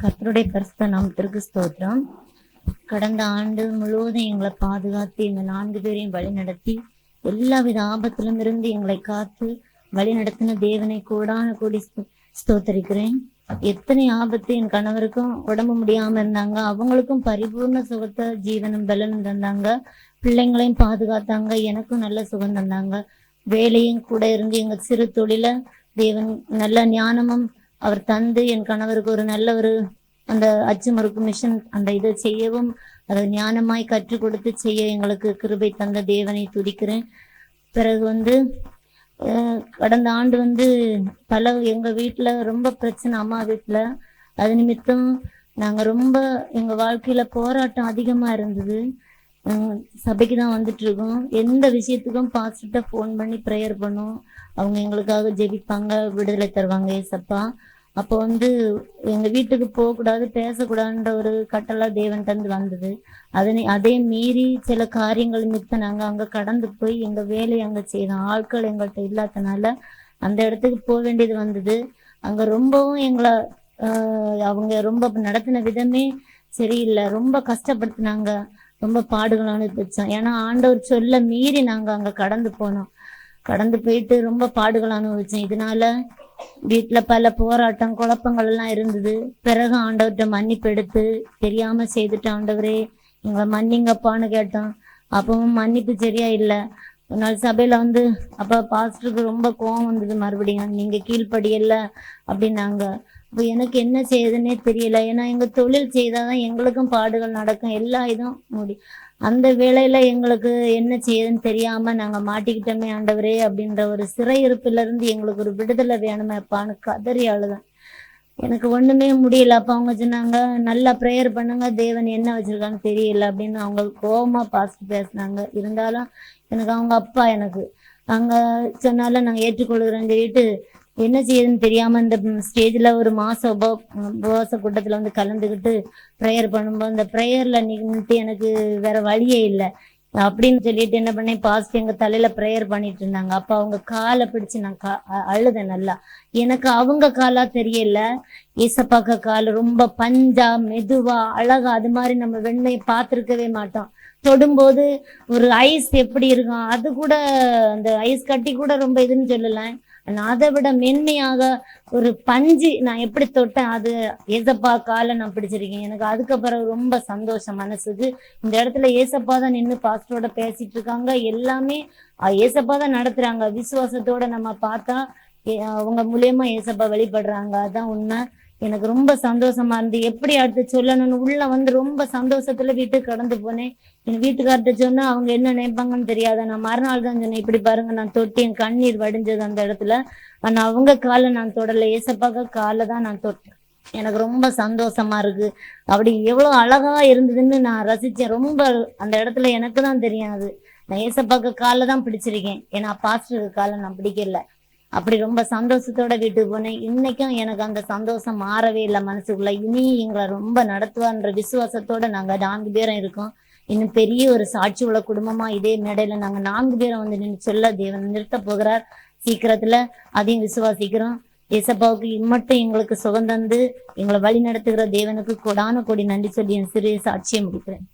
கர்த்தருடைய பரிசுத்த நாமத்திற்கு ஸ்தோத்திரம். கடந்த ஆண்டு முழுவதும் எங்களை பாதுகாத்து எங்க 4 பேரையும் வழி நடத்தி எல்லாவித ஆபத்திலும் இருந்து எங்களை காத்து வழி நடத்தின தேவனை கூடான கூடி ஸ்தோத்தரிக்கிறேன். எத்தனை ஆபத்து! என் கணவருக்கும் உடம்பு முடியாம இருந்தாங்க, அவங்களுக்கும் பரிபூர்ண சுகத்தை ஜீவனும் பலனும் தந்தாங்க. பிள்ளைங்களையும் பாதுகாத்தாங்க, எனக்கும் நல்ல சுகம் தந்தாங்க. வேலையும் கூட இருந்து எங்க சிறு தொழில தேவன் நல்ல ஞானமும் அவர் தந்து என் கணவருக்கு ஒரு நல்ல ஒரு அந்த அச்சு மறுக்கு மிஷின் அந்த இதை செய்யவும் அதை ஞானமாய் கற்றுக் கொடுத்து செய்ய எங்களுக்கு கிருபை தந்த தேவனை துதிக்கிறேன். பிறகு கடந்த ஆண்டு பல எங்க வீட்டுல ரொம்ப பிரச்சனை, அம்மா வீட்டுல. அது நிமித்தம் நாங்க ரொம்ப எங்க வாழ்க்கையில போராட்டம் அதிகமா இருந்தது. சபைக்கு தான் வந்துட்டு இருக்கோம். எந்த விஷயத்துக்கும் பாஸ்டர்கிட்ட ஃபோன் பண்ணி ப்ரேயர் பண்ணுவோம். அவங்க எங்களுக்காக ஜெபிப்பாங்க, விடுதலை தருவாங்க ஏசப்பா. அப்போ எங்க வீட்டுக்கு போகக்கூடாது, பேசக்கூடாதுன்ற ஒரு கட்டளை தேவன் தந்து வந்தது. அதே மீறி சில காரியங்கள் மித்த நாங்க அங்க கடந்து போய் எங்க வேலையை அங்க செய்தோம். ஆட்கள் எங்கள்கிட்ட இல்லாதனால அந்த இடத்துக்கு போக வேண்டியது வந்தது. அங்க ரொம்பவும் எங்களை அவங்க ரொம்ப நடத்தின விதமே சரியில்லை, ரொம்ப கஷ்டப்படுத்தினாங்க, ரொம்ப பாடுகள் அனுபவிச்சோம். ஏன்னா ஆண்டவர் சொல்ல மீறி நாங்க அங்க கடந்து போனோம். கடந்து போயிட்டு ரொம்ப பாடுகள் அனுபவிச்சோம். இதனால வீட்டுல பல போராட்டம் குழப்பங்கள் எல்லாம் இருந்தது. பிறகு ஆண்டவர்கிட்ட மன்னிப்பு எடுத்து தெரியாம செய்துட்டு, ஆண்டவரே எங்களை மன்னிங்கப்பான்னு கேட்டோம். அப்பவும் மன்னிப்பு சரியா இல்லை. ஒரு நாள் சபையில அப்ப பாஸ்டருக்கு ரொம்ப கோவம் வந்தது. மறுபடியும் நீங்க கீழ்ப்படியல அப்படின்னாங்க. அப்போ எனக்கு என்ன செய்யுதுன்னே தெரியல. ஏன்னா எங்க தொழில் செய்தாதான் எங்களுக்கும் பாடுகள் நடக்கும், எல்லா இதுவும் முடியும். அந்த வேளையில எங்களுக்கு என்ன செய்யுதுன்னு தெரியாம நாங்க மாட்டிக்கிட்டோமே ஆண்டவரே அப்படின்ற ஒரு சிறையிருப்புல இருந்து எங்களுக்கு ஒரு விடுதலை வேணுமேப்பான்னு கதறி அழுதேன். எனக்கு ஒண்ணுமே முடியல. அப்ப அவங்க சொன்னாங்க, நல்லா ப்ரேயர் பண்ணுங்க, தேவன் என்ன வச்சிருக்கான்னு தெரியல அப்படின்னு அவங்க கோபமா பாஸ்ட் பேசினாங்க. இருந்தாலும் எனக்கு அவங்க அப்பா எனக்கு அங்க சொன்னாலும் நாங்க ஏற்றுக்கொள்கிறேன்னு சொல்லிட்டு என்ன செய்யுதுன்னு தெரியாம இந்த ஸ்டேஜ்ல ஒரு உபவாச கூட்டத்துல கலந்துக்கிட்டு ப்ரேயர் பண்ணும்போது அந்த ப்ரேயர்ல நின்றுட்டு எனக்கு வேற வழியே இல்லை அப்படின்னு சொல்லிட்டு என்ன பண்ணேன், பாஸ்ட் எங்க தலையில ப்ரேயர் பண்ணிட்டு இருந்தாங்க. அப்ப அவங்க காலை பிடிச்சு நான் அழுதேன் நல்லா. எனக்கு அவங்க காலா தெரியல, ஏசப்பாக்க கால் ரொம்ப பஞ்சா மெதுவா அழகா, அது மாதிரி நம்ம வெண்மையை பார்த்திருக்கவே மாட்டோம். தொடும்போது ஒரு ஐஸ் எப்படி இருக்கும், அது கூட அந்த ஐஸ் கட்டி கூட ரொம்ப இதுன்னு சொல்லலாம். நான் அதை விட மென்மையாக ஒரு பஞ்சு நான் எப்படி தொட்டேன், அது ஏசப்பா காலை நான் பிடிச்சிருக்கேன். எனக்கு அதுக்கு பிறகு ரொம்ப சந்தோஷம் மனசுக்கு. இந்த இடத்துல ஏசப்பா தான் நின்று பாஸ்டரோட பேசிட்டு இருக்காங்க, எல்லாமே ஏசப்பா தான் நடத்துறாங்க. விசுவாசத்தோட நம்ம பார்த்தா அவங்க மூலியமா ஏசப்பா வெளிப்படுறாங்க, அதான் உண்மை. எனக்கு ரொம்ப சந்தோஷமா இருந்து எப்படி அடுத்து சொல்லணும்னு உள்ள ரொம்ப சந்தோஷத்துல வீட்டுக்கு கடந்து போனேன். என் வீட்டுக்கார்ட்ட சொன்னா அவங்க என்ன நினைப்பாங்கன்னு தெரியாத. நான் மறுநாள் தான் சொன்னேன், இப்படி பாருங்க நான் தொட்டி என் கண்ணீர் வடிஞ்சது அந்த இடத்துல. ஆனா அவங்க காலை நான் தொடல, ஏசப்பாக்க காலை தான் நான் தொட்டேன். எனக்கு ரொம்ப சந்தோஷமா இருக்கு. அப்படி எவ்வளவு அழகா இருந்ததுன்னு நான் ரசிச்சேன். ரொம்ப அந்த இடத்துல எனக்கு தான் தெரியாது, நான் ஏசப்பாக்க காலை தான் பிடிச்சிருக்கேன், ஏன்னா பாஸ்டருக்கு காலை நான் பிடிக்கல. அப்படி ரொம்ப சந்தோஷத்தோட வீட்டுக்கு போனேன். இன்னைக்கும் எனக்கு அந்த சந்தோஷம் மாறவே இல்லை மனசுக்குள்ள. இனி எங்களை ரொம்ப நடத்துவான்ற விசுவாசத்தோட நாங்க 4 பேரும் இருக்கோம். இன்னும் பெரிய ஒரு சாட்சி உள்ள குடும்பமா இதே மேடையில நாங்க 4 பேரும் நின்று சொல்ல தேவன் நிறுத்த போகிறார் சீக்கிரத்துல. அதையும் விசுவாசிக்கிறோம். ஏசப்பாவுக்கு இம்மட்டும் எங்களுக்கு சுகம் தந்து எங்களை வழி நடத்துகிற தேவனுக்கு கொடான கொடி நன்றி சொல்லி என் சிறிய சாட்சியை முடிக்கிறேன்.